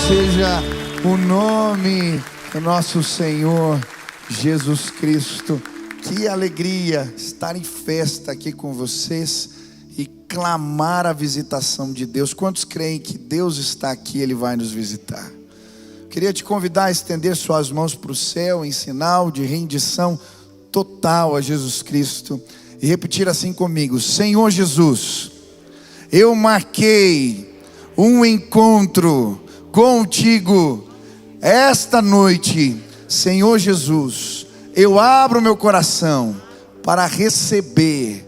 Seja o nome do nosso Senhor Jesus Cristo. Que alegria estar em festa aqui com vocês e clamar a visitação de Deus. Quantos creem que Deus está aqui, Ele vai nos visitar? Queria te convidar a estender suas mãos para o céu em sinal de rendição total a Jesus Cristo e repetir assim comigo: Senhor Jesus, eu marquei um encontro contigo esta noite. Senhor Jesus, eu abro meu coração para receber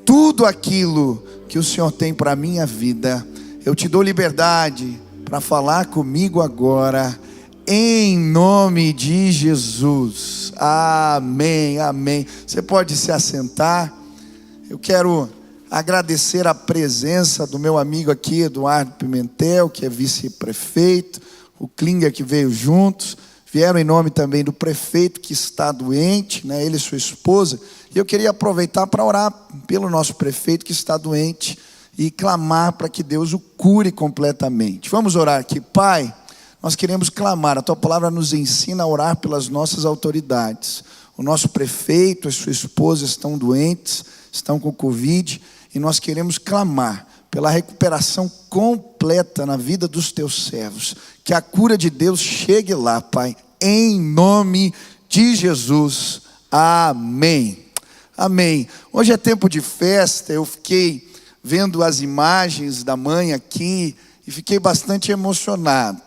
tudo aquilo que o Senhor tem para a minha vida. Eu te dou liberdade para falar comigo agora, em nome de Jesus. Amém, amém. Você pode se assentar. Eu quero agradecer a presença do meu amigo aqui, Eduardo Pimentel, que é vice-prefeito, o Klinger, que veio juntos, vieram em nome também do prefeito que está doente, né? Ele e sua esposa, e eu queria aproveitar para orar pelo nosso prefeito que está doente e clamar para que Deus o cure completamente. Vamos orar aqui. Pai, nós queremos clamar, a Tua palavra nos ensina a orar pelas nossas autoridades. O nosso prefeito e sua esposa estão doentes, estão com Covid, e nós queremos clamar pela recuperação completa na vida dos Teus servos. Que a cura de Deus chegue lá, Pai, em nome de Jesus. Amém. Amém. Hoje é tempo de festa. Eu fiquei vendo as imagens da mãe aqui e fiquei bastante emocionado.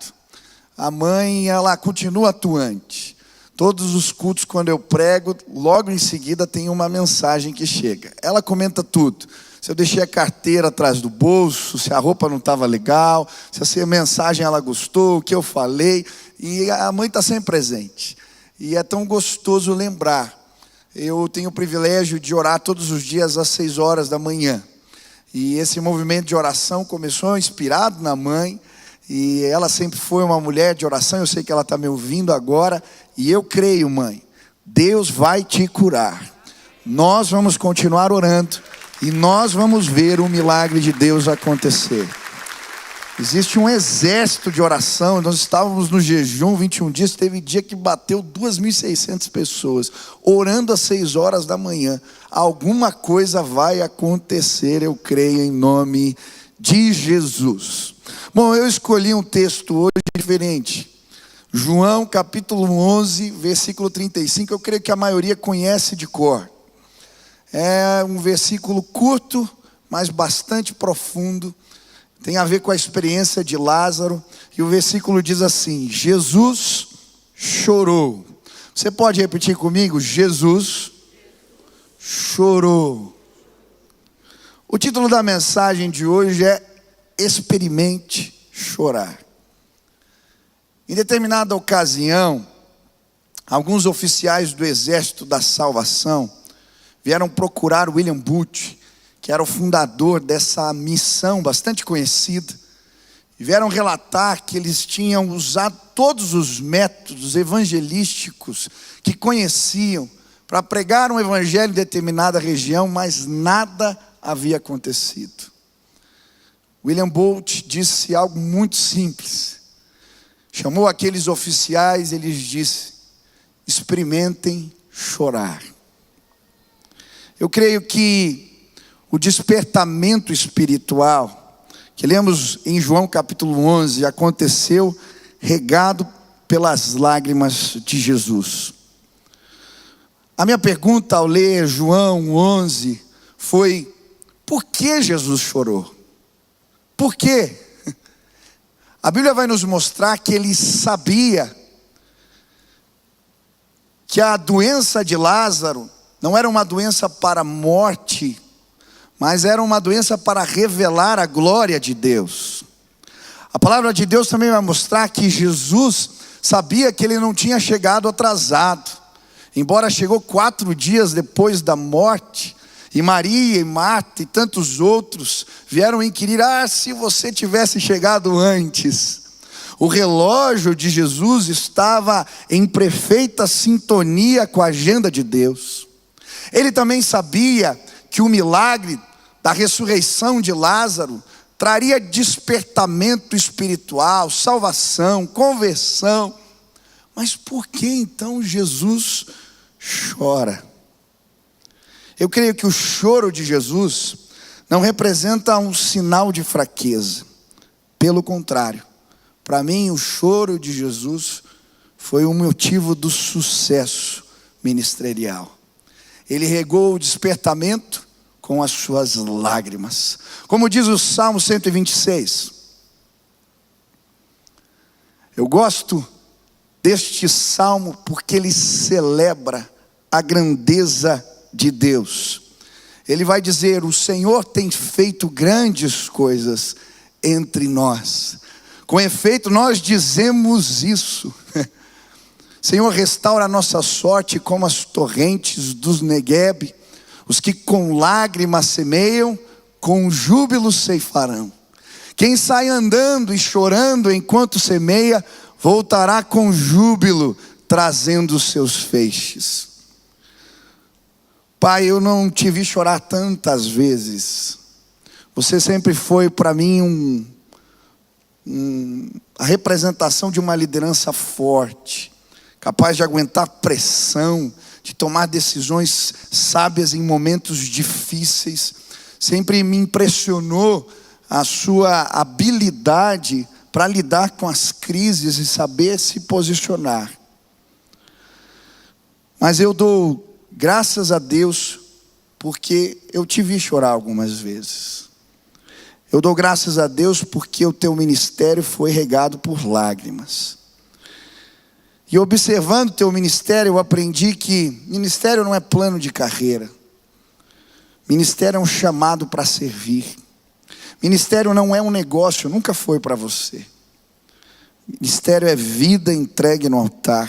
A mãe, ela continua atuante. Todos os cultos, quando eu prego, logo em seguida tem uma mensagem que chega. Ela comenta tudo. Se eu deixei a carteira atrás do bolso, se a roupa não estava legal, se a mensagem ela gostou, o que eu falei. E a mãe está sempre presente. E é tão gostoso lembrar. Eu tenho o privilégio de orar todos os dias às 6 horas da manhã. E esse movimento de oração começou inspirado na mãe. E ela sempre foi uma mulher de oração. Eu sei que ela está me ouvindo agora. E eu creio, mãe, Deus vai te curar. Nós vamos continuar orando. E nós vamos ver o milagre de Deus acontecer. Existe um exército de oração. Nós estávamos no jejum 21 dias. Teve dia que bateu 2.600 pessoas orando às 6 horas da manhã. Alguma coisa vai acontecer, eu creio, em nome de Jesus. Bom, eu escolhi um texto hoje diferente. João capítulo 11, versículo 35. Eu creio que a maioria conhece de cor. É um versículo curto, mas bastante profundo. Tem a ver com a experiência de Lázaro. E o versículo diz assim: Jesus chorou. Você pode repetir comigo? Jesus chorou. O título da mensagem de hoje é Experimente chorar. Em determinada ocasião, alguns oficiais do Exército da Salvação vieram procurar William Booth, que era o fundador dessa missão bastante conhecida, e vieram relatar que eles tinham usado todos os métodos evangelísticos que conheciam para pregar um evangelho em determinada região, mas nada havia acontecido. William Booth disse algo muito simples. Chamou aqueles oficiais e lhes disse: experimentem chorar. Eu creio que o despertamento espiritual, que lemos em João capítulo 11, aconteceu regado pelas lágrimas de Jesus. A minha pergunta ao ler João 11 foi: por que Jesus chorou? Por quê? A Bíblia vai nos mostrar que ele sabia que a doença de Lázaro não era uma doença para a morte, mas era uma doença para revelar a glória de Deus. A palavra de Deus também vai mostrar que Jesus sabia que ele não tinha chegado atrasado. Embora chegou 4 dias depois da morte, e Maria e Marta e tantos outros vieram inquirir: se você tivesse chegado antes. O relógio de Jesus estava em perfeita sintonia com a agenda de Deus. Ele também sabia que o milagre da ressurreição de Lázaro traria despertamento espiritual, salvação, conversão. Mas por que então Jesus chora? Eu creio que o choro de Jesus não representa um sinal de fraqueza. Pelo contrário, para mim o choro de Jesus foi um motivo do sucesso ministerial. Ele regou o despertamento com as suas lágrimas. Como diz o Salmo 126. Eu gosto deste salmo porque ele celebra a grandeza de Deus. Ele vai dizer: o Senhor tem feito grandes coisas entre nós. Com efeito, nós dizemos isso. Senhor, restaura a nossa sorte como as torrentes dos Negueb. Os que com lágrimas semeiam, com júbilo ceifarão. Quem sai andando e chorando enquanto semeia, voltará com júbilo, trazendo os seus feixes. Pai, eu não te vi chorar tantas vezes. Você sempre foi para mim a representação de uma liderança forte, capaz de aguentar pressão, de tomar decisões sábias em momentos difíceis. Sempre me impressionou a sua habilidade para lidar com as crises e saber se posicionar. Mas eu dou graças a Deus porque eu te vi chorar algumas vezes. Eu dou graças a Deus porque o teu ministério foi regado por lágrimas. E observando o teu ministério, eu aprendi que ministério não é plano de carreira. Ministério é um chamado para servir. Ministério não é um negócio, nunca foi para você. Ministério é vida entregue no altar.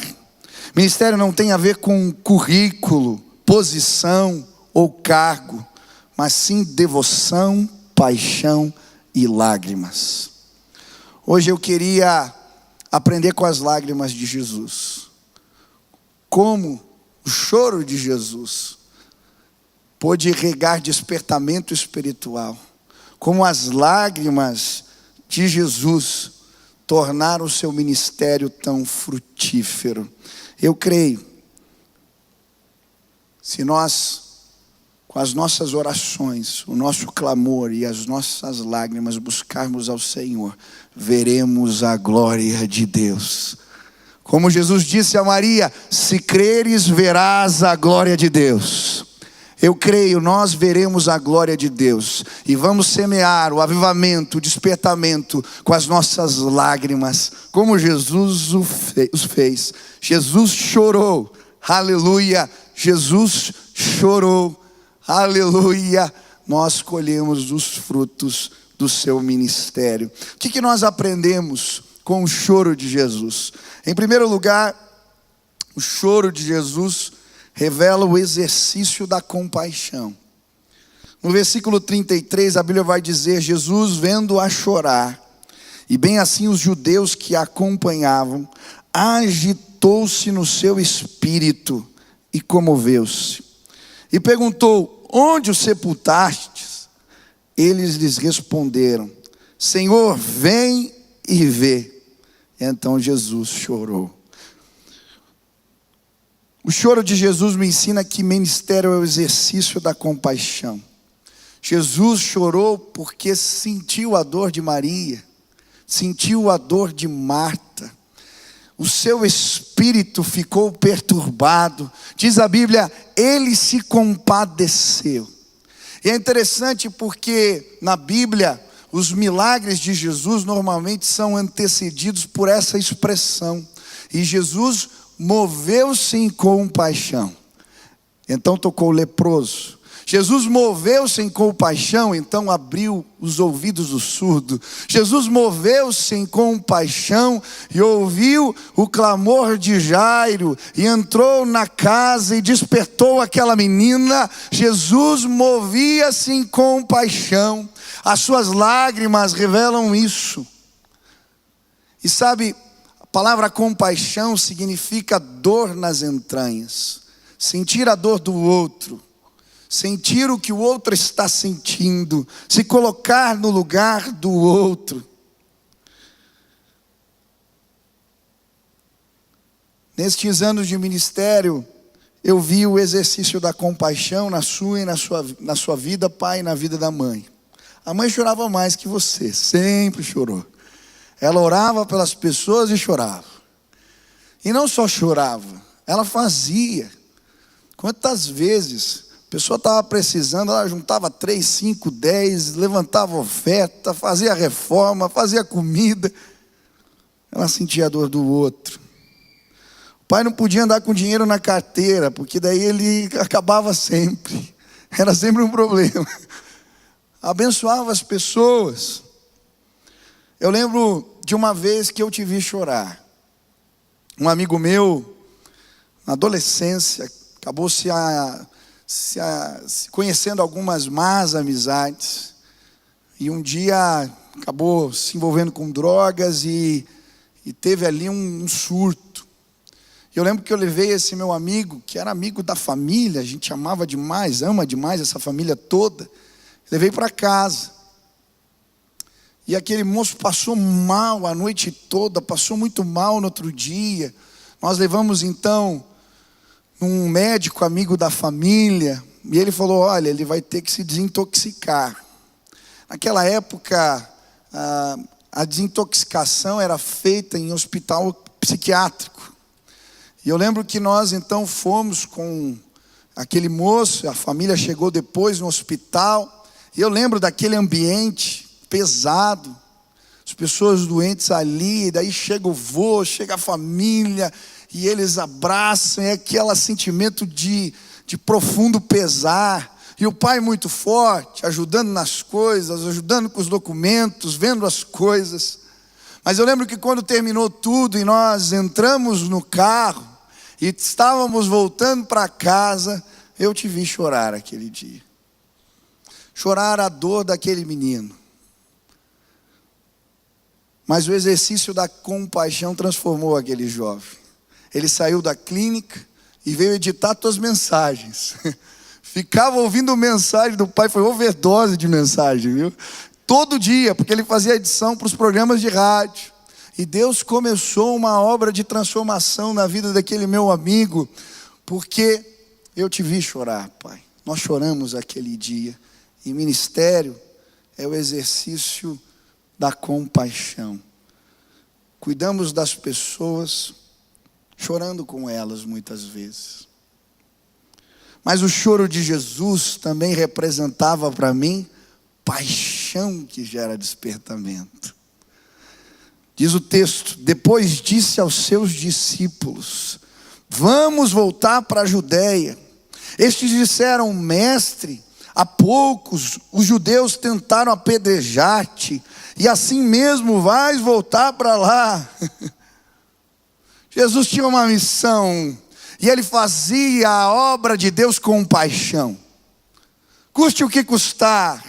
Ministério não tem a ver com currículo, posição ou cargo, mas sim devoção, paixão e lágrimas. Hoje eu queria aprender com as lágrimas de Jesus. Como o choro de Jesus pôde regar despertamento espiritual. Como as lágrimas de Jesus tornaram o seu ministério tão frutífero. Eu creio, se nós, com as nossas orações, o nosso clamor e as nossas lágrimas buscarmos ao Senhor, veremos a glória de Deus. Como Jesus disse a Maria: se creres, verás a glória de Deus. Eu creio, nós veremos a glória de Deus e vamos semear o avivamento, o despertamento com as nossas lágrimas, como Jesus os fez. Jesus chorou, aleluia. Jesus chorou, aleluia. Nós colhemos os frutos do seu ministério. O que nós aprendemos com o choro de Jesus? Em primeiro lugar, o choro de Jesus revela o exercício da compaixão. No versículo 33, a Bíblia vai dizer: Jesus, vendo-a chorar, e bem assim os judeus que a acompanhavam, agitou-se no seu espírito e comoveu-se. E perguntou: onde o sepultastes? Eles lhes responderam: Senhor, vem e vê. Então Jesus chorou. O choro de Jesus me ensina que ministério é o exercício da compaixão. Jesus chorou porque sentiu a dor de Maria, sentiu a dor de Marta. O seu espírito ficou perturbado. Diz a Bíblia, ele se compadeceu. E é interessante porque na Bíblia os milagres de Jesus normalmente são antecedidos por essa expressão. E Jesus moveu-se em compaixão, então tocou o leproso. Jesus moveu-se em compaixão, então abriu os ouvidos do surdo. Jesus moveu-se em compaixão e ouviu o clamor de Jairo e entrou na casa e despertou aquela menina. Jesus movia-se em compaixão. As suas lágrimas revelam isso. E sabe, a palavra compaixão significa dor nas entranhas, sentir a dor do outro, sentir o que o outro está sentindo, se colocar no lugar do outro. Nestes anos de ministério, eu vi o exercício da compaixão na sua e na sua vida, pai, e na vida da mãe. A mãe chorava mais que você, sempre chorou. Ela orava pelas pessoas e chorava. E não só chorava, ela fazia. Quantas vezes a pessoa estava precisando, ela juntava 3, 5, 10, levantava oferta, fazia reforma, fazia comida. Ela sentia a dor do outro. O pai não podia andar com dinheiro na carteira, porque daí ele acabava sempre. Era sempre um problema. Abençoava as pessoas. Eu lembro de uma vez que eu te vi chorar. Um amigo meu, na adolescência, acabou se conhecendo algumas más amizades. E um dia acabou se envolvendo com drogas e teve ali um surto. Eu lembro que eu levei esse meu amigo, que era amigo da família, a gente amava demais, ama demais essa família toda. Levei para casa. E aquele moço passou mal a noite toda, passou muito mal no outro dia. Nós levamos então um médico amigo da família, e ele falou: olha, ele vai ter que se desintoxicar. Naquela época, a desintoxicação era feita em hospital psiquiátrico. E eu lembro que nós então fomos com aquele moço, a família chegou depois no hospital, e eu lembro daquele ambiente pesado, as pessoas doentes ali, daí chega o vô, chega a família, e eles abraçam, é aquele sentimento de profundo pesar, e o pai muito forte, ajudando nas coisas, ajudando com os documentos, vendo as coisas. Mas eu lembro que quando terminou tudo, e nós entramos no carro, e estávamos voltando para casa, eu te vi chorar aquele dia. Chorar a dor daquele menino. Mas o exercício da compaixão transformou aquele jovem. Ele saiu da clínica e veio editar tuas mensagens. Ficava ouvindo mensagem do pai, foi overdose de mensagem, viu? Todo dia, porque ele fazia edição para os programas de rádio. E Deus começou uma obra de transformação na vida daquele meu amigo, porque eu te vi chorar, pai. Nós choramos aquele dia. E ministério é o exercício da compaixão. Cuidamos das pessoas, chorando com elas muitas vezes. Mas o choro de Jesus também representava para mim paixão que gera despertamento. Diz o texto: depois disse aos seus discípulos: vamos voltar para a Judéia. Estes disseram: mestre, há poucos os judeus tentaram apedrejar-te, e assim mesmo vais voltar para lá. Jesus tinha uma missão, e ele fazia a obra de Deus com paixão. Custe o que custar,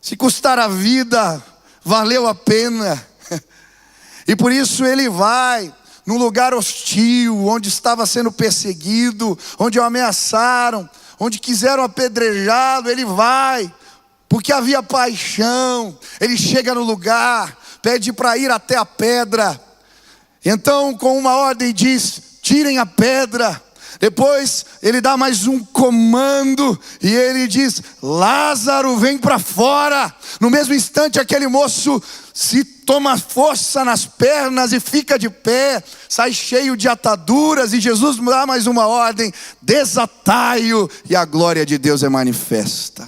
se custar a vida, valeu a pena. E por isso ele vai num lugar hostil, onde estava sendo perseguido, onde o ameaçaram, onde quiseram apedrejá-lo, ele vai, porque havia paixão. Ele chega no lugar, pede para ir até a pedra. Então, com uma ordem, diz: tirem a pedra. Depois ele dá mais um comando e ele diz: Lázaro, vem para fora. No mesmo instante, aquele moço se toma força nas pernas e fica de pé, sai cheio de ataduras, e Jesus dá mais uma ordem: desatai-o, e a glória de Deus é manifesta.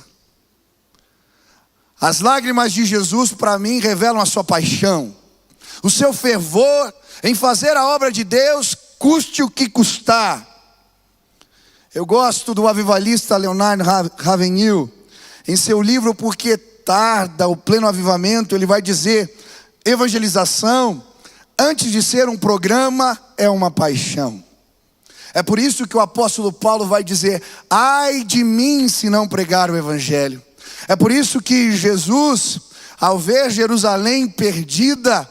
As lágrimas de Jesus para mim revelam a sua paixão, o seu fervor em fazer a obra de Deus, custe o que custar. Eu gosto do avivalista Leonard Ravenhill, em seu livro Porque Tarda o Pleno Avivamento, ele vai dizer: evangelização, antes de ser um programa, é uma paixão. É por isso que o apóstolo Paulo vai dizer: ai de mim se não pregar o evangelho. É por isso que Jesus, ao ver Jerusalém perdida,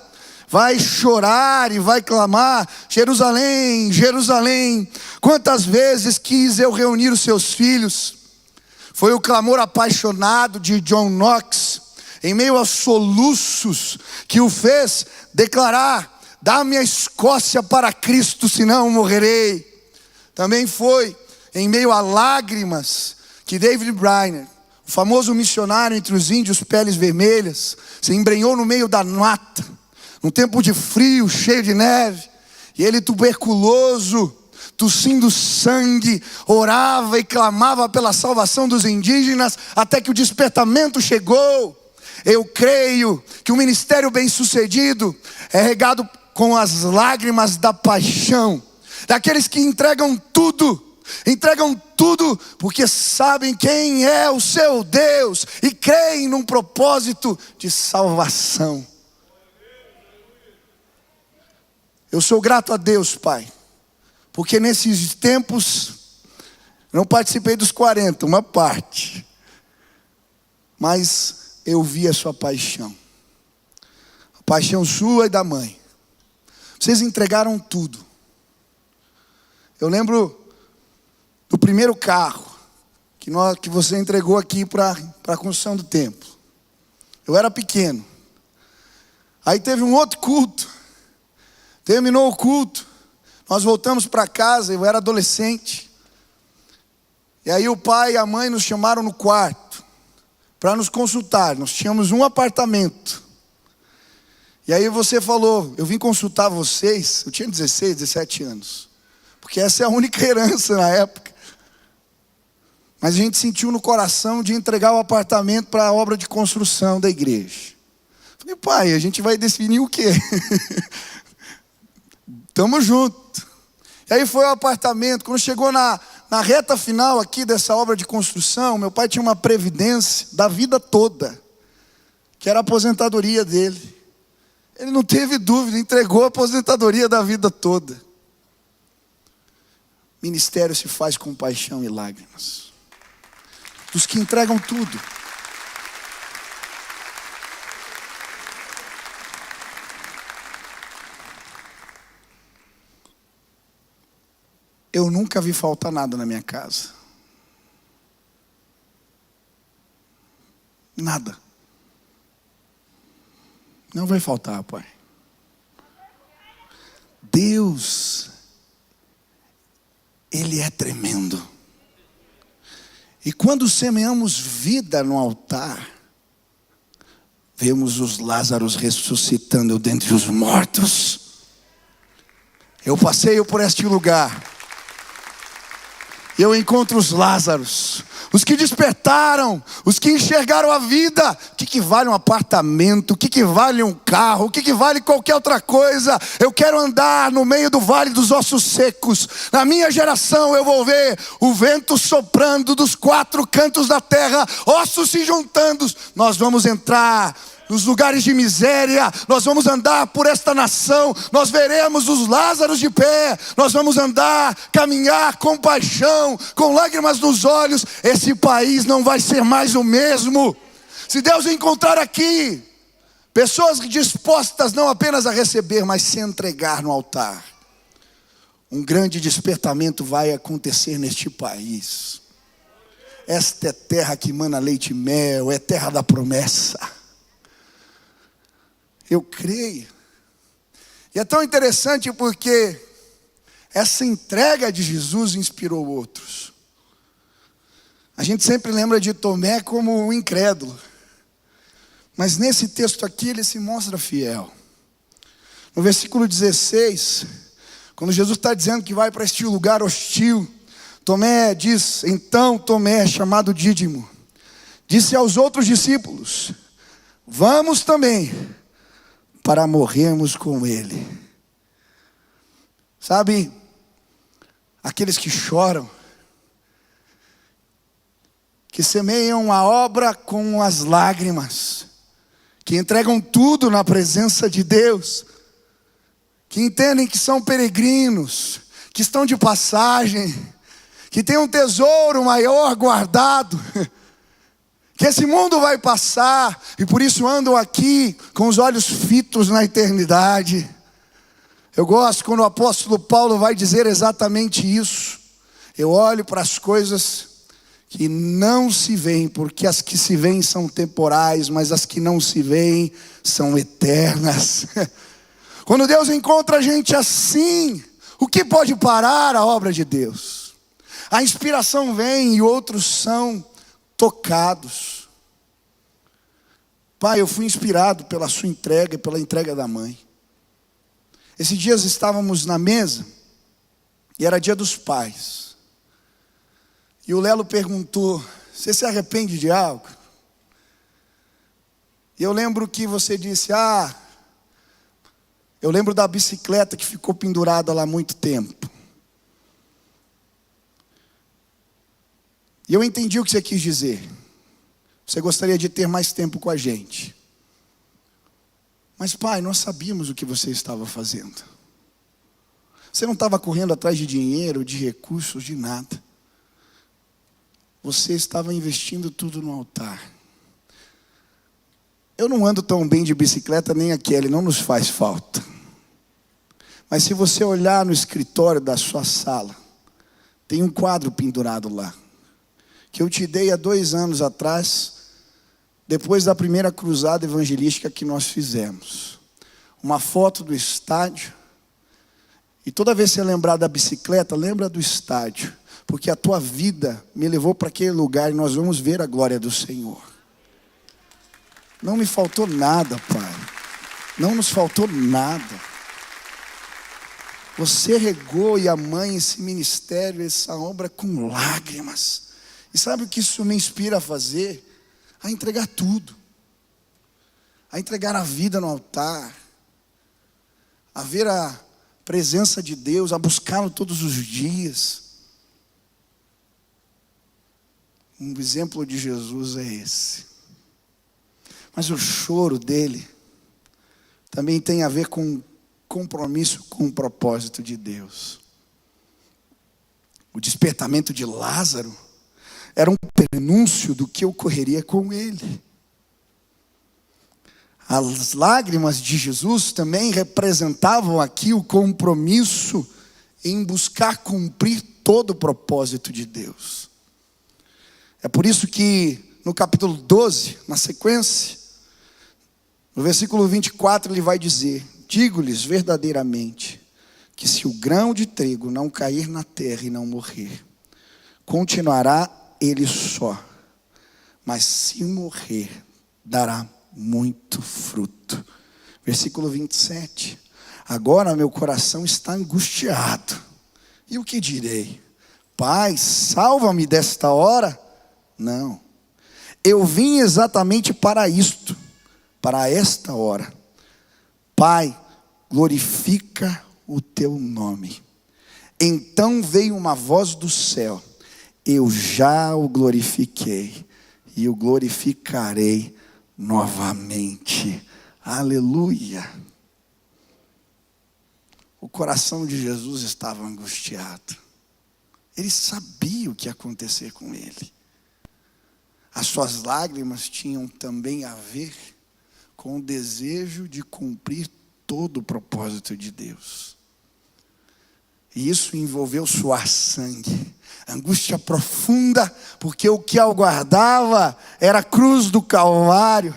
vai chorar e vai clamar: Jerusalém, Jerusalém, quantas vezes quis eu reunir os seus filhos, Foi o clamor apaixonado de John Knox, em meio aos soluços, que o fez declarar: dá-me a Escócia para Cristo, senão morrerei. Também foi em meio a lágrimas que David Brainerd, o famoso missionário entre os índios peles vermelhas, se embrenhou no meio da mata, num tempo de frio, cheio de neve, e ele, tuberculoso, tossindo sangue, orava e clamava pela salvação dos indígenas, até que o despertamento chegou. Eu creio que o ministério bem-sucedido é regado com as lágrimas da paixão, daqueles que entregam tudo, porque sabem quem é o seu Deus e creem num propósito de salvação. Eu sou grato a Deus, Pai, porque nesses tempos, não participei dos 40, uma parte, mas eu vi a sua paixão, a paixão sua e da mãe. Vocês entregaram tudo. Eu lembro do primeiro carro que você entregou aqui para a construção do templo. Eu era pequeno. Aí teve um outro culto. Terminou o culto. Nós voltamos para casa, eu era adolescente. E aí o pai e a mãe nos chamaram no quarto para nos consultar. Nós tínhamos um apartamento. E aí você falou: eu vim consultar vocês. Eu tinha 16, 17 anos. Porque essa é a única herança na época. Mas a gente sentiu no coração de entregar o apartamento para a obra de construção da igreja. Falei: pai, a gente vai definir o quê? Tamo junto. E aí foi o apartamento. Quando chegou na reta final aqui dessa obra de construção, meu pai tinha uma previdência da vida toda, que era a aposentadoria dele. Ele não teve dúvida, entregou a aposentadoria da vida toda. Ministério se faz com paixão e lágrimas. Dos que entregam tudo. Eu nunca vi faltar nada na minha casa. Nada. Não vai faltar, pai. Deus, Ele é tremendo. E quando semeamos vida no altar, vemos os Lázaros ressuscitando dentre os mortos. Eu passeio por este lugar, e eu encontro os Lázaros, os que despertaram, os que enxergaram a vida. O que vale um apartamento? O que vale um carro? O que vale qualquer outra coisa? Eu quero andar no meio do vale dos ossos secos. Na minha geração eu vou ver o vento soprando dos 4 cantos da terra, ossos se juntando. Nós vamos entrar nos lugares de miséria, nós vamos andar por esta nação, nós veremos os Lázaros de pé, nós vamos andar, caminhar com paixão, com lágrimas nos olhos. Esse país não vai ser mais o mesmo. Se Deus encontrar aqui pessoas dispostas não apenas a receber, mas se entregar no altar, um grande despertamento vai acontecer neste país. Esta é terra que emana leite e mel, é terra da promessa. Eu creio. E é tão interessante porque essa entrega de Jesus inspirou outros. A gente sempre lembra de Tomé como um incrédulo, mas nesse texto aqui ele se mostra fiel. No versículo 16, quando Jesus está dizendo que vai para este lugar hostil, Tomé diz: então Tomé, chamado Dídimo, disse aos outros discípulos: vamos também, para morrermos com ele. Sabe, aqueles que choram, que semeiam a obra com as lágrimas, que entregam tudo na presença de Deus, que entendem que são peregrinos, que estão de passagem, que tem um tesouro maior guardado, que esse mundo vai passar, e por isso andam aqui com os olhos fitos na eternidade. Eu gosto quando o apóstolo Paulo vai dizer exatamente isso. Eu olho para as coisas que não se veem, porque as que se veem são temporais, mas as que não se veem são eternas. Quando Deus encontra a gente assim, o que pode parar a obra de Deus? A inspiração vem e outros são tocados. Pai, eu fui inspirado pela sua entrega e pela entrega da mãe. Esses dias estávamos na mesa e era dia dos pais. E o Lelo perguntou: você se arrepende de algo? E eu lembro que você disse: eu lembro da bicicleta que ficou pendurada lá há muito tempo. E eu entendi o que você quis dizer. Você gostaria de ter mais tempo com a gente. Mas, pai, nós sabíamos o que você estava fazendo. Você não estava correndo atrás de dinheiro, de recursos, de nada. Você estava investindo tudo no altar. Eu não ando tão bem de bicicleta, nem a Kelly, não nos faz falta. Mas se você olhar no escritório da sua sala, tem um quadro pendurado lá, que eu te dei há 2 anos atrás, depois da primeira cruzada evangelística que nós fizemos. Uma foto do estádio. E toda vez que você lembrar da bicicleta, lembra do estádio. Porque a tua vida me levou para aquele lugar e nós vamos ver a glória do Senhor. Não me faltou nada, Pai. Não nos faltou nada. Você regou e a mãe esse ministério, essa obra com lágrimas. E sabe o que isso me inspira a fazer? A entregar tudo. A entregar a vida no altar. A ver a presença de Deus, a buscá-lo todos os dias. Um exemplo de Jesus é esse. Mas o choro dele também tem a ver com compromisso com o propósito de Deus. O despertamento de Lázaro era um prenúncio do que ocorreria com ele. As lágrimas de Jesus também representavam aqui o compromisso em buscar cumprir todo o propósito de Deus. É por isso que no capítulo 12, na sequência, no versículo 24, ele vai dizer: digo-lhes verdadeiramente, que se o grão de trigo não cair na terra e não morrer, continuará ele só, mas se morrer, dará muito fruto. Versículo 27, agora meu coração está angustiado, e o que direi? Pai, salva-me desta hora? Não, eu vim exatamente para isto, para esta hora. Pai, glorifica o teu nome. Então veio uma voz do céu: eu já o glorifiquei e o glorificarei novamente. Aleluia. O coração de Jesus estava angustiado. Ele sabia o que ia acontecer com ele. As suas lágrimas tinham também a ver com o desejo de cumprir todo o propósito de Deus. E isso envolveu suar sangue, angústia profunda, porque o que aguardava era a cruz do Calvário.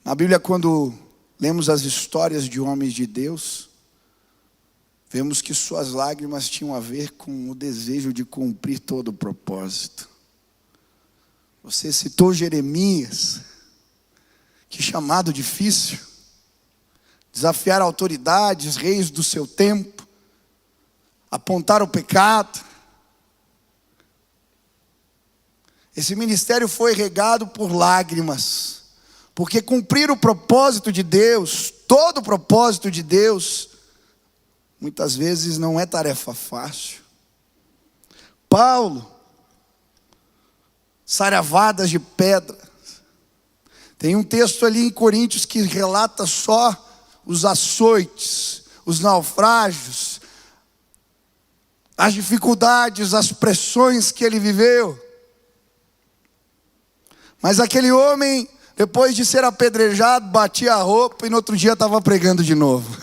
Na Bíblia, quando lemos as histórias de homens de Deus, vemos que suas lágrimas tinham a ver com o desejo de cumprir todo o propósito. Você citou Jeremias, que chamado difícil, desafiar autoridades, reis do seu tempo, apontar o pecado. Esse ministério foi regado por lágrimas, porque cumprir o propósito de Deus, todo o propósito de Deus, muitas vezes não é tarefa fácil. Paulo, saravadas de pedra. Tem um texto ali em Coríntios que relata só os açoites, os naufrágios, as dificuldades, as pressões que ele viveu. Mas aquele homem, depois de ser apedrejado, batia a roupa e no outro dia estava pregando de novo.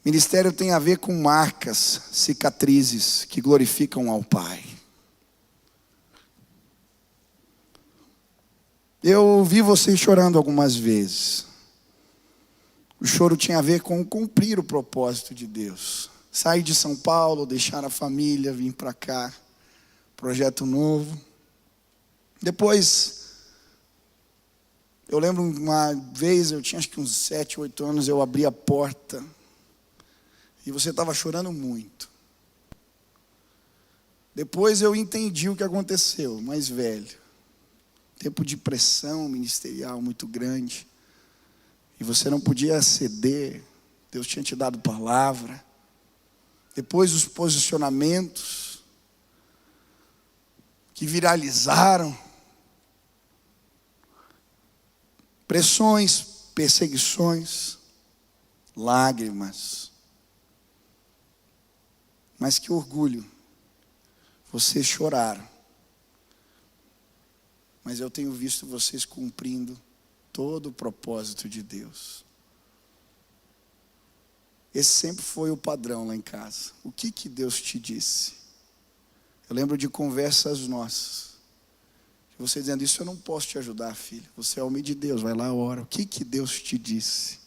Ministério tem a ver com marcas, cicatrizes que glorificam ao Pai. Eu vi você chorando algumas vezes. O choro tinha a ver com cumprir o propósito de Deus. Sair de São Paulo, deixar a família, vir para cá. Projeto novo. Depois, eu lembro uma vez, eu tinha acho que uns 7, 8 anos, eu abri a porta. E você estava chorando muito. Depois eu entendi o que aconteceu, mais velho. Tempo de pressão ministerial muito grande. E você não podia ceder. Deus tinha te dado palavra. Depois os posicionamentos que viralizaram. Pressões, perseguições, lágrimas. Mas que orgulho, vocês choraram. Mas eu tenho visto vocês cumprindo todo o propósito de Deus. Esse sempre foi o padrão lá em casa. O que Deus te disse? Eu lembro de conversas nossas. Você dizendo, isso eu não posso te ajudar, filho. Você é homem de Deus, vai lá, ora. O que Deus te disse?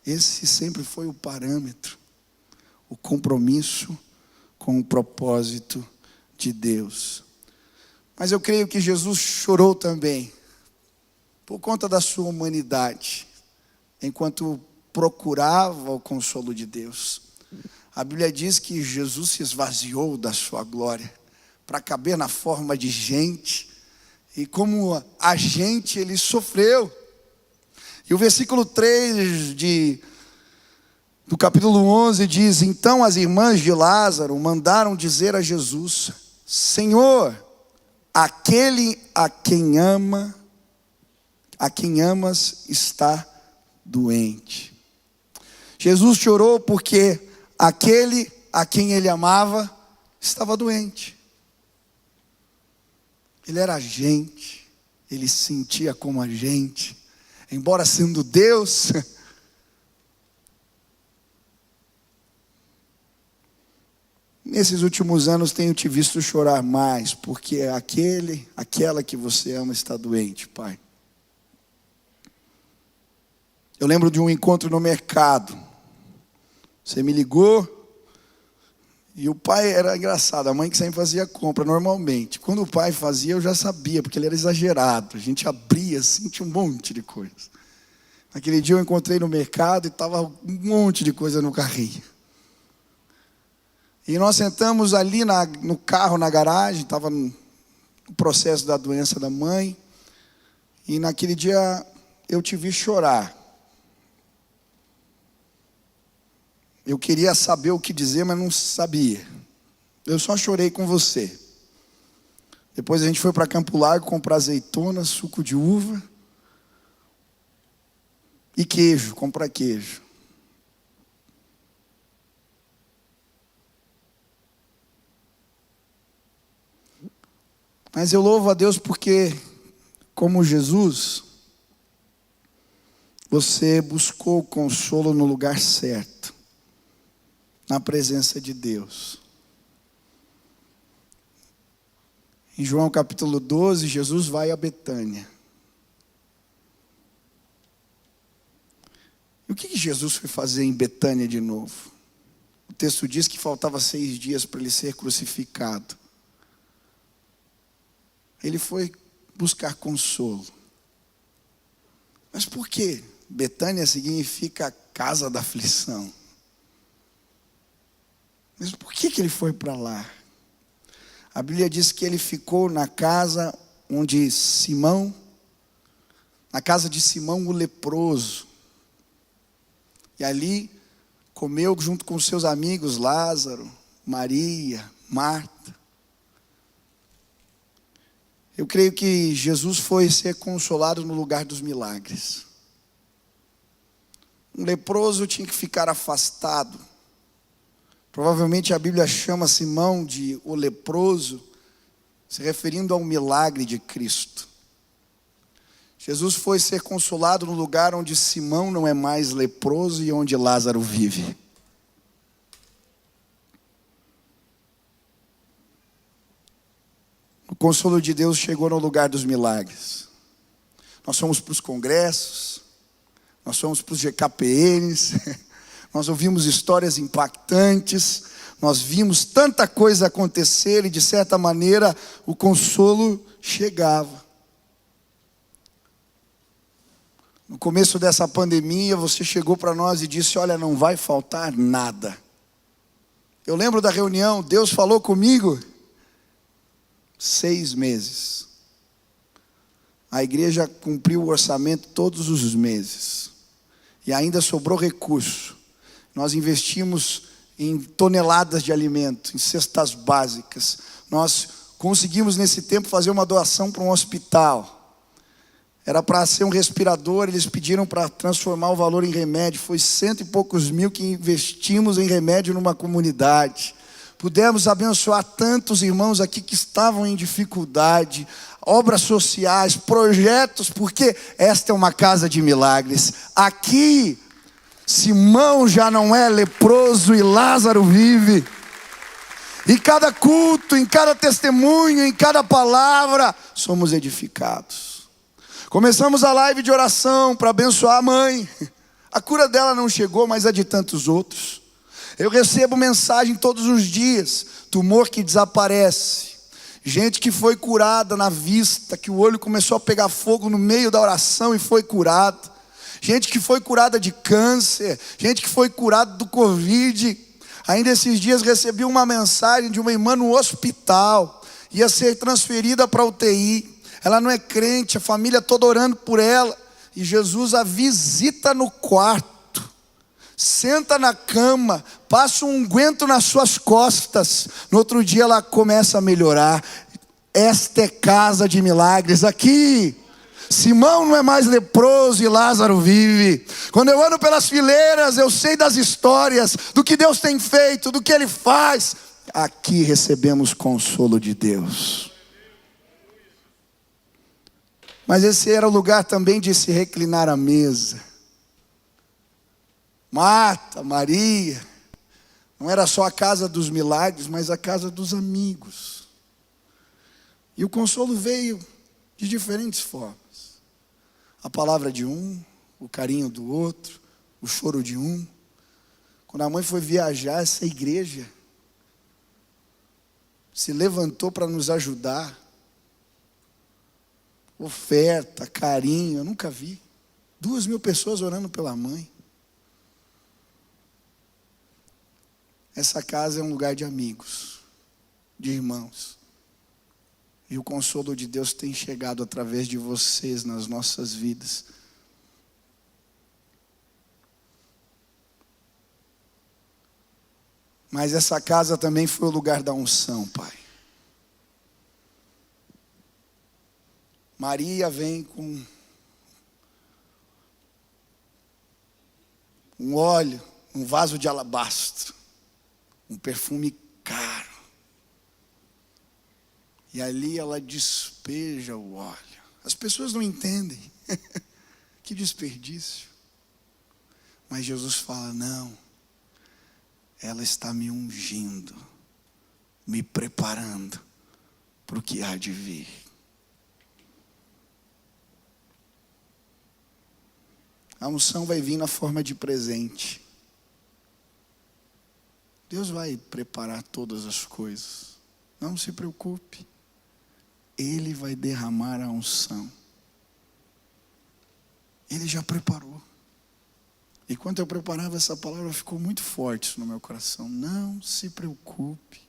Esse sempre foi o parâmetro. O compromisso com o propósito de Deus. Mas eu creio que Jesus chorou também, por conta da sua humanidade, enquanto procurava o consolo de Deus. A Bíblia diz que Jesus se esvaziou da sua glória, para caber na forma de gente, e como a gente, ele sofreu. E o versículo 3 do capítulo 11 diz, então as irmãs de Lázaro mandaram dizer a Jesus, Senhor, aquele a quem amas está doente. Jesus chorou porque aquele a quem ele amava estava doente. Ele era gente, ele sentia como a gente, embora sendo Deus. Nesses últimos anos tenho te visto chorar mais, porque aquela que você ama está doente, Pai. Eu lembro de um encontro no mercado. Você me ligou e o pai era engraçado, a mãe que sempre fazia compra normalmente. Quando o pai fazia eu já sabia, porque ele era exagerado. A gente abria assim, tinha um monte de coisa. Naquele dia eu encontrei no mercado e estava um monte de coisa no carrinho. E nós sentamos ali no carro, na garagem, estava no processo da doença da mãe. E naquele dia eu te vi chorar. Eu queria saber o que dizer, mas não sabia. Eu só chorei com você. Depois a gente foi para Campo Largo comprar azeitona, suco de uva e queijo, comprar queijo. Mas eu louvo a Deus porque, como Jesus, você buscou o consolo no lugar certo, na presença de Deus. Em João capítulo 12, Jesus vai a Betânia. E o que Jesus foi fazer em Betânia de novo? O texto diz que faltava 6 dias para ele ser crucificado. Ele foi buscar consolo. Mas por quê? Betânia significa casa da aflição. Mas por que ele foi para lá? A Bíblia diz que ele ficou na casa onde Simão, na casa de Simão o leproso. E ali comeu junto com seus amigos Lázaro, Maria, Marta. Eu creio que Jesus foi ser consolado no lugar dos milagres. Um leproso tinha que ficar afastado. Provavelmente a Bíblia chama Simão de o leproso, se referindo ao milagre de Cristo. Jesus foi ser consolado no lugar onde Simão não é mais leproso e onde Lázaro vive. consolo de Deus chegou no lugar dos milagres. Nós fomos para os congressos, nós fomos para os GKPNs, nós ouvimos histórias impactantes, nós vimos tanta coisa acontecer e de certa maneira o consolo chegava. No começo dessa pandemia você chegou para nós e disse: olha, não vai faltar nada. Eu lembro da reunião, Deus falou comigo, 6 meses. A igreja cumpriu o orçamento todos os meses. E ainda sobrou recurso. Nós investimos em toneladas de alimento, em cestas básicas. Nós conseguimos nesse tempo fazer uma doação para um hospital. Era para ser um respirador, eles pediram para transformar o valor em remédio. Foi 100 e poucos mil que investimos em remédio numa comunidade. Pudemos abençoar tantos irmãos aqui que estavam em dificuldade, obras sociais, projetos, porque esta é uma casa de milagres. Aqui, Simão já não é leproso e Lázaro vive. Em cada culto, em cada testemunho, em cada palavra, somos edificados. Começamos a live de oração para abençoar a mãe. A cura dela não chegou, mas a de tantos outros. Eu recebo mensagem todos os dias, tumor que desaparece, gente que foi curada na vista, que o olho começou a pegar fogo no meio da oração e foi curada, gente que foi curada de câncer, gente que foi curada do Covid. Ainda esses dias recebi uma mensagem de uma irmã no hospital, ia ser transferida para a UTI, ela não é crente, a família toda orando por ela, e Jesus a visita no quarto, senta na cama, passa um unguento nas suas costas, no outro dia ela começa a melhorar. Esta é casa de milagres. Aqui, Simão não é mais leproso e Lázaro vive. Quando eu ando pelas fileiras, eu sei das histórias, do que Deus tem feito, do que Ele faz. Aqui recebemos consolo de Deus. Mas esse era o lugar também de se reclinar à mesa. Marta, Maria, não era só a casa dos milagres, mas a casa dos amigos. E o consolo veio de diferentes formas. A palavra de um, o carinho do outro, o choro de um. Quando a mãe foi viajar, essa igreja se levantou para nos ajudar. Oferta, carinho, eu nunca vi. 2.000 pessoas orando pela mãe. Essa casa é um lugar de amigos, de irmãos. E o consolo de Deus tem chegado através de vocês nas nossas vidas. Mas essa casa também foi o lugar da unção, Pai. Maria vem com um óleo, um vaso de alabastro, um perfume caro. E ali ela despeja o óleo. As pessoas não entendem. Que desperdício. Mas Jesus fala: não, ela está me ungindo, me preparando para o que há de vir. A unção vai vir na forma de presente. Deus vai preparar todas as coisas. Não se preocupe. Ele vai derramar a unção. Ele já preparou. E quando eu preparava essa palavra, ficou muito forte isso no meu coração. Não se preocupe.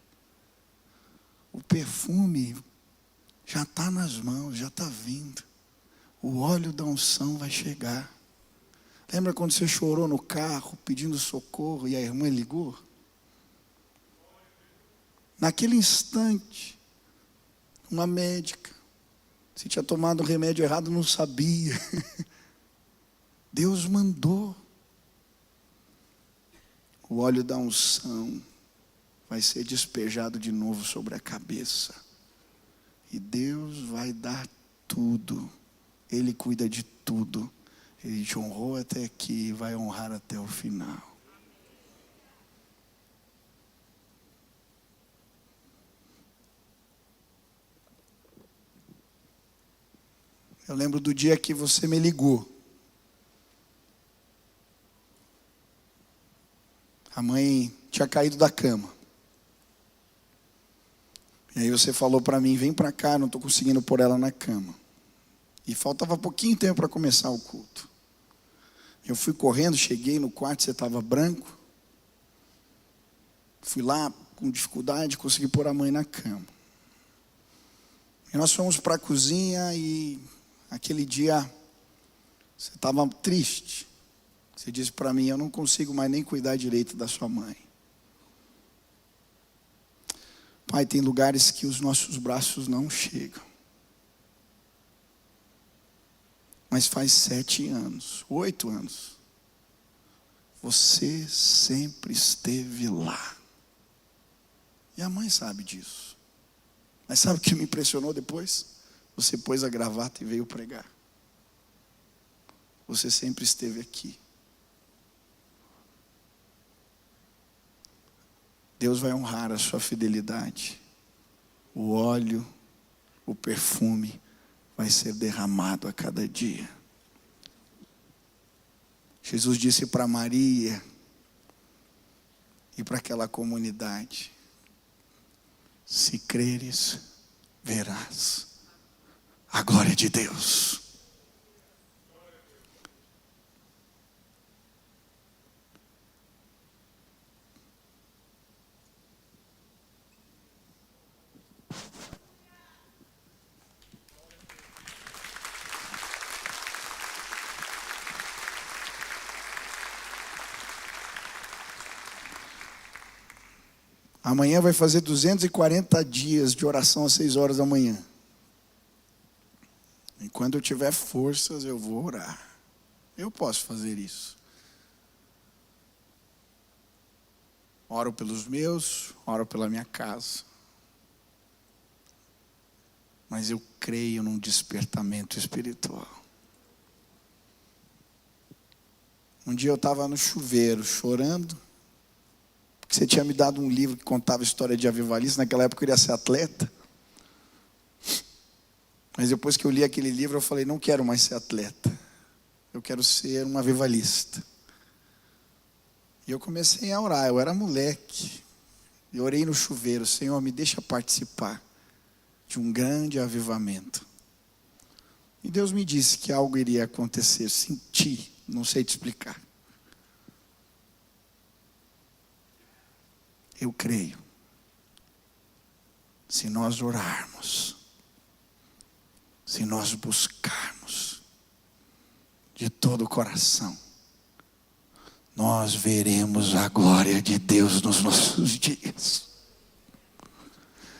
O perfume já está nas mãos, já está vindo. O óleo da unção vai chegar. Lembra quando você chorou no carro, pedindo socorro, e a irmã ligou? Naquele instante, uma médica, se tinha tomado o remédio errado, não sabia. Deus mandou. O óleo da unção vai ser despejado de novo sobre a cabeça. E Deus vai dar tudo. Ele cuida de tudo. Ele te honrou até aqui e vai honrar até o final. Eu lembro do dia que você me ligou. A mãe tinha caído da cama. E aí você falou para mim, vem para cá, não estou conseguindo pôr ela na cama. E faltava pouquinho tempo para começar o culto. Eu fui correndo, cheguei no quarto, você estava branco. Fui lá com dificuldade, consegui pôr a mãe na cama. E nós fomos para a cozinha e aquele dia você estava triste. Você disse para mim, eu não consigo mais nem cuidar direito da sua mãe. Pai, tem lugares que os nossos braços não chegam. Mas faz 7 anos, 8 anos, você sempre esteve lá. E a mãe sabe disso. Mas sabe o que me impressionou depois? Você pôs a gravata e veio pregar. Você sempre esteve aqui. Deus vai honrar a sua fidelidade. O óleo, o perfume vai ser derramado a cada dia. Jesus disse para Maria e para aquela comunidade: se creres, verás a glória de Deus. Amanhã vai fazer 240 dias de oração às 6 horas da manhã. E quando eu tiver forças, eu vou orar. Eu posso fazer isso. Oro pelos meus, oro pela minha casa. Mas eu creio num despertamento espiritual. Um dia eu estava no chuveiro, chorando. Porque você tinha me dado um livro que contava a história de avivalista. Naquela época eu queria ser atleta. Mas depois que eu li aquele livro, eu falei, não quero mais ser atleta. Eu quero ser um avivalista. E eu comecei a orar, eu era moleque. E orei no chuveiro, Senhor, me deixa participar de um grande avivamento. E Deus me disse que algo iria acontecer, senti, não sei te explicar. Eu creio. Se nós orarmos, se nós buscarmos de todo o coração, nós veremos a glória de Deus nos nossos dias.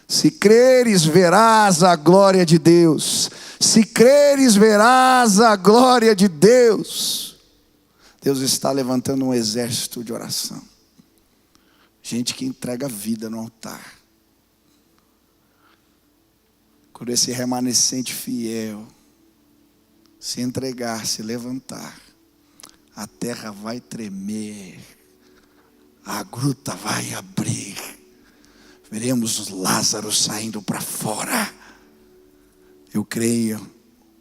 Se creres, verás a glória de Deus. Se creres, verás a glória de Deus. Deus está levantando um exército de oração. Gente que entrega a vida no altar. Quando esse remanescente fiel se entregar, se levantar, a terra vai tremer, a gruta vai abrir, veremos Lázaro saindo para fora. Eu creio,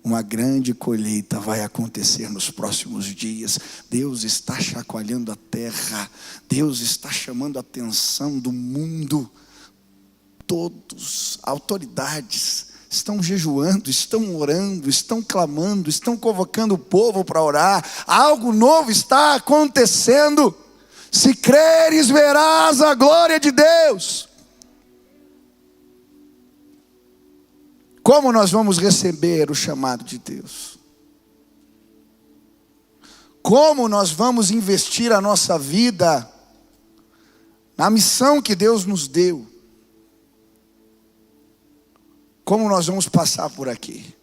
uma grande colheita vai acontecer nos próximos dias. Deus está chacoalhando a terra, Deus está chamando a atenção do mundo. Todos, autoridades, estão jejuando, estão orando, estão clamando, estão convocando o povo para orar. Algo novo está acontecendo. Se creres, verás a glória de Deus. Como nós vamos receber o chamado de Deus? Como nós vamos investir a nossa vida na missão que Deus nos deu? Como nós vamos passar por aqui?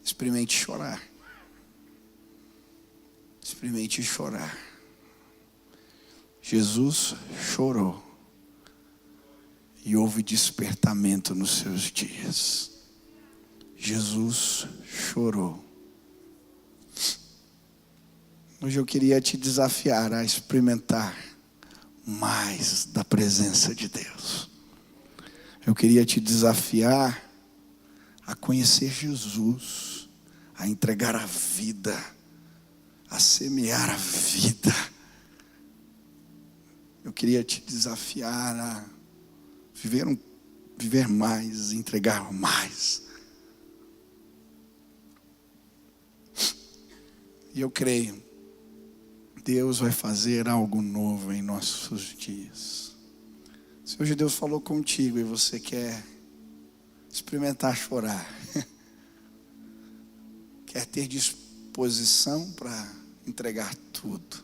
Experimente chorar. Experimente chorar. Jesus chorou. E houve despertamento nos seus dias. Jesus chorou. Hoje eu queria te desafiar a experimentar mais da presença de Deus. Eu queria te desafiar a conhecer Jesus, a entregar a vida, a semear a vida. Eu queria te desafiar a viver mais, entregar mais. E eu creio, Deus vai fazer algo novo em nossos dias. Se hoje Deus falou contigo e você quer experimentar chorar, quer ter disposição para entregar tudo,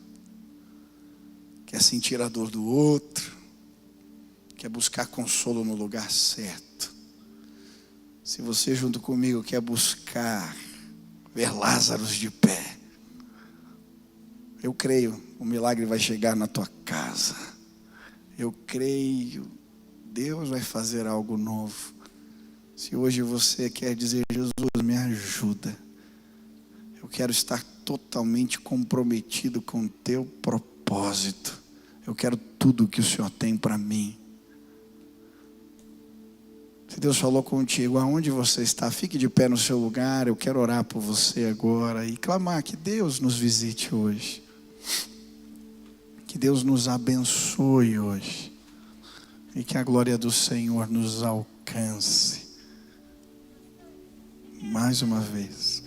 quer sentir a dor do outro, quer buscar consolo no lugar certo. Se você junto comigo quer buscar ver Lázaro de pé, eu creio, o milagre vai chegar na tua casa. Eu creio, Deus vai fazer algo novo. Se hoje você quer dizer, Jesus, me ajuda. Eu quero estar totalmente comprometido com o teu propósito. Eu quero tudo que o Senhor tem para mim. Se Deus falou contigo, aonde você está, fique de pé no seu lugar. Eu quero orar por você agora e clamar que Deus nos visite hoje. Que Deus nos abençoe hoje. E que a glória do Senhor nos alcance. Mais uma vez.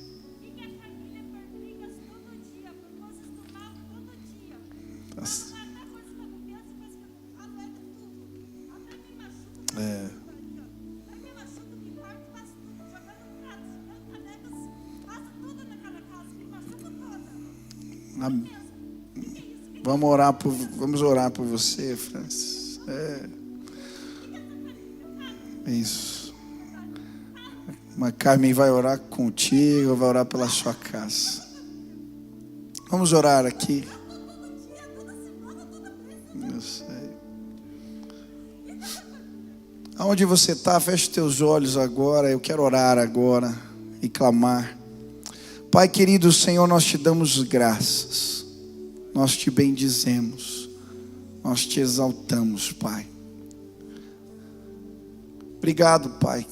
Vamos orar por você, Francis. Isso. Mas Carmen vai orar contigo, vai orar pela sua casa. Vamos orar aqui. Eu sei. Aonde você está, feche teus olhos agora. Eu quero orar agora e clamar. Pai querido, Senhor, nós te damos graças. Nós te bendizemos. Nós te exaltamos, Pai. Obrigado, Pai,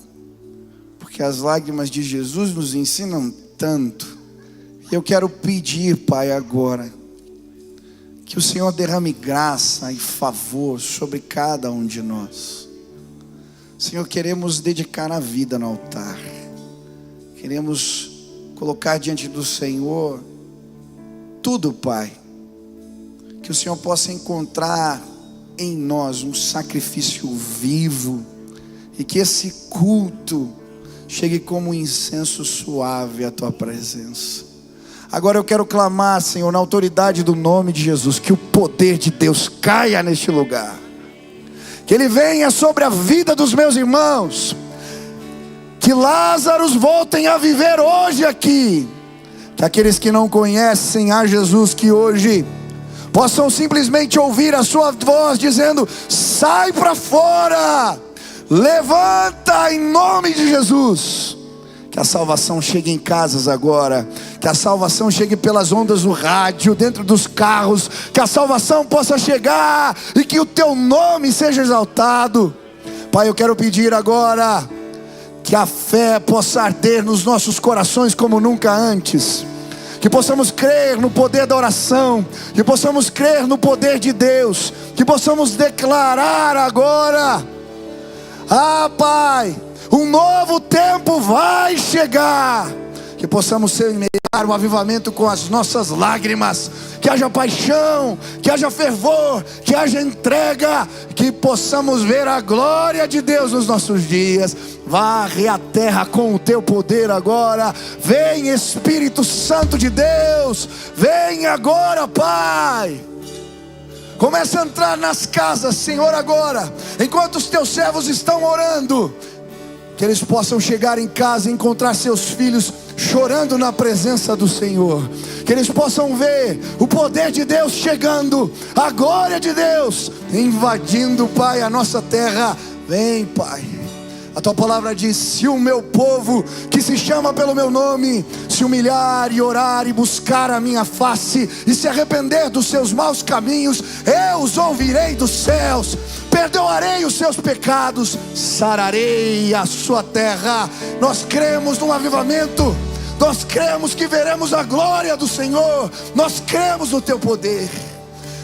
porque as lágrimas de Jesus nos ensinam tanto. Eu quero pedir, Pai, agora, que o Senhor derrame graça e favor sobre cada um de nós. Senhor, queremos dedicar a vida no altar. Queremos colocar diante do Senhor tudo, Pai. Que o Senhor possa encontrar em nós um sacrifício vivo. E que esse culto chegue como um incenso suave à tua presença. Agora eu quero clamar, Senhor, na autoridade do nome de Jesus, que o poder de Deus caia neste lugar. Que Ele venha sobre a vida dos meus irmãos. Que Lázaros voltem a viver hoje aqui. Que aqueles que não conhecem a Jesus, que hoje possam simplesmente ouvir a sua voz dizendo: sai para fora, levanta em nome de Jesus. Que a salvação chegue em casas agora. Que a salvação chegue pelas ondas do rádio, dentro dos carros. Que a salvação possa chegar e que o teu nome seja exaltado. Pai, eu quero pedir agora que a fé possa arder nos nossos corações como nunca antes. Que possamos crer no poder da oração. Que possamos crer no poder de Deus. Que possamos declarar agora: ah, Pai, um novo tempo vai chegar. Que possamos semear o avivamento com as nossas lágrimas. Que haja paixão, que haja fervor, que haja entrega. Que possamos ver a glória de Deus nos nossos dias. Varre a terra com o teu poder agora. Vem, Espírito Santo de Deus. Vem agora, Pai. Começa a entrar nas casas, Senhor, agora. Enquanto os teus servos estão orando, que eles possam chegar em casa e encontrar seus filhos chorando na presença do Senhor. Que eles possam ver o poder de Deus chegando, a glória de Deus invadindo, Pai, a nossa terra. Vem, Pai. A tua palavra diz: se o meu povo, que se chama pelo meu nome, se humilhar e orar e buscar a minha face, e se arrepender dos seus maus caminhos, eu os ouvirei dos céus, perdoarei os seus pecados, sararei a sua terra. Nós cremos num avivamento, nós cremos que veremos a glória do Senhor, nós cremos no teu poder.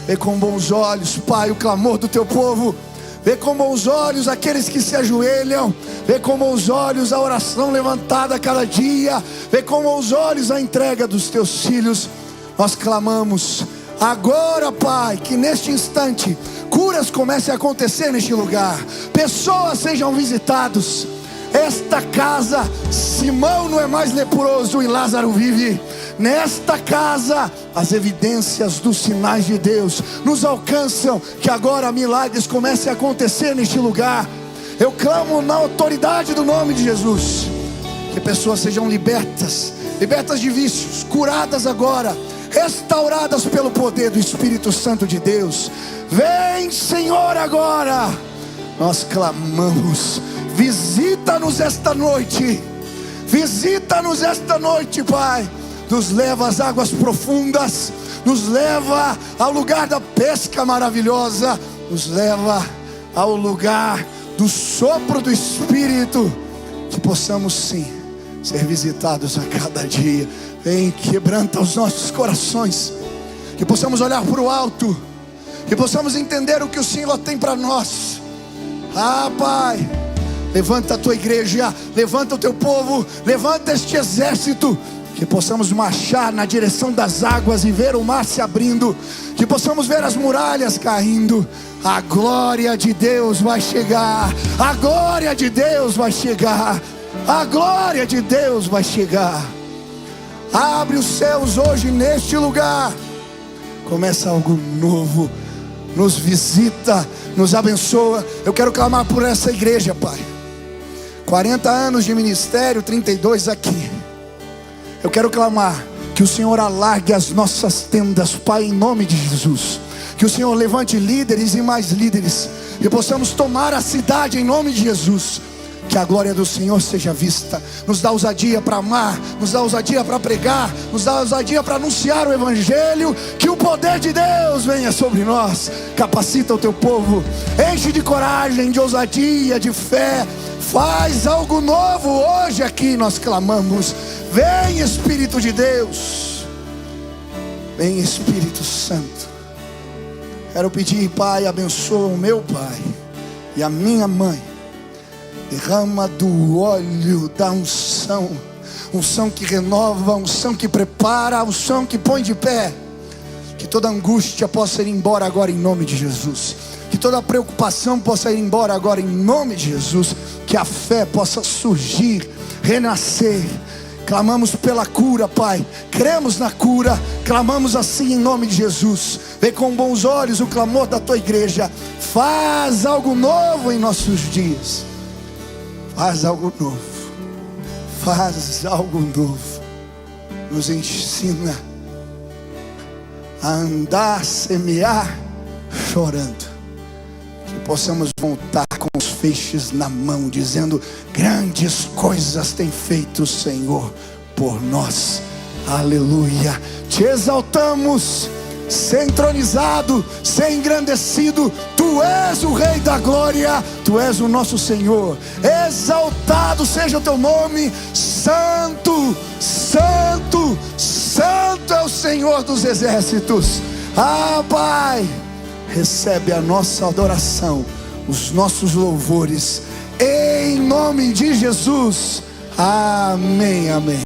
Vê com bons olhos, Pai, o clamor do teu povo. Vê com bons olhos aqueles que se ajoelham. Vê com bons olhos a oração levantada a cada dia. Vê com bons olhos a entrega dos teus filhos. Nós clamamos agora, Pai, que neste instante curas comecem a acontecer neste lugar, pessoas sejam visitados. Esta casa, Simão não é mais leproso e Lázaro vive. Nesta casa, as evidências dos sinais de Deus nos alcançam. Que agora milagres comecem a acontecer neste lugar. Eu clamo na autoridade do nome de Jesus, que pessoas sejam libertas de vícios, curadas agora, restauradas pelo poder do Espírito Santo de Deus. Vem, Senhor, agora. Nós clamamos: visita-nos esta noite. Visita-nos esta noite, Pai. Nos leva às águas profundas, nos leva ao lugar da pesca maravilhosa, nos leva ao lugar do sopro do Espírito. Que possamos sim ser visitados a cada dia. Vem, quebranta os nossos corações, que possamos olhar para o alto, que possamos entender o que o Senhor tem para nós. Ah, Pai, levanta a tua igreja, levanta o teu povo, levanta este exército. Que possamos marchar na direção das águas e ver o mar se abrindo. Que possamos ver as muralhas caindo. A glória de Deus vai chegar. A glória de Deus vai chegar. A glória de Deus vai chegar. Abre os céus hoje neste lugar. Começa algo novo. Nos visita, nos abençoa. Eu quero clamar por essa igreja, Pai. 40 anos de ministério, 32 aqui. Eu quero clamar que o Senhor alargue as nossas tendas, Pai, em nome de Jesus. Que o Senhor levante líderes e mais líderes, que possamos tomar a cidade em nome de Jesus. Que a glória do Senhor seja vista. Nos dá ousadia para amar, nos dá ousadia para pregar, nos dá ousadia para anunciar o Evangelho. Que o poder de Deus venha sobre nós. Capacita o teu povo, enche de coragem, de ousadia, de fé. Faz algo novo hoje aqui, nós clamamos. Vem, Espírito de Deus. Vem, Espírito Santo. Quero pedir, Pai, abençoa o meu pai e a minha mãe. Derrama do óleo da unção. Unção que renova, unção que prepara, unção que põe de pé. Que toda angústia possa ir embora agora em nome de Jesus. Que toda preocupação possa ir embora agora em nome de Jesus. Que a fé possa surgir, renascer. Clamamos pela cura, Pai. Cremos na cura. Clamamos assim em nome de Jesus. Vê com bons olhos o clamor da tua igreja. Faz algo novo em nossos dias. Faz algo novo. Faz algo novo. Nos ensina a andar, semear, chorando. Que possamos voltar com os feixes na mão, dizendo: grandes coisas tem feito o Senhor por nós. Aleluia. Te exaltamos, ser entronizado, ser engrandecido. Tu és o Rei da glória, Tu és o nosso Senhor. Exaltado seja o teu nome. Santo, santo, santo é o Senhor dos exércitos. Ah, Pai, recebe a nossa adoração, os nossos louvores, em nome de Jesus. Amém, amém.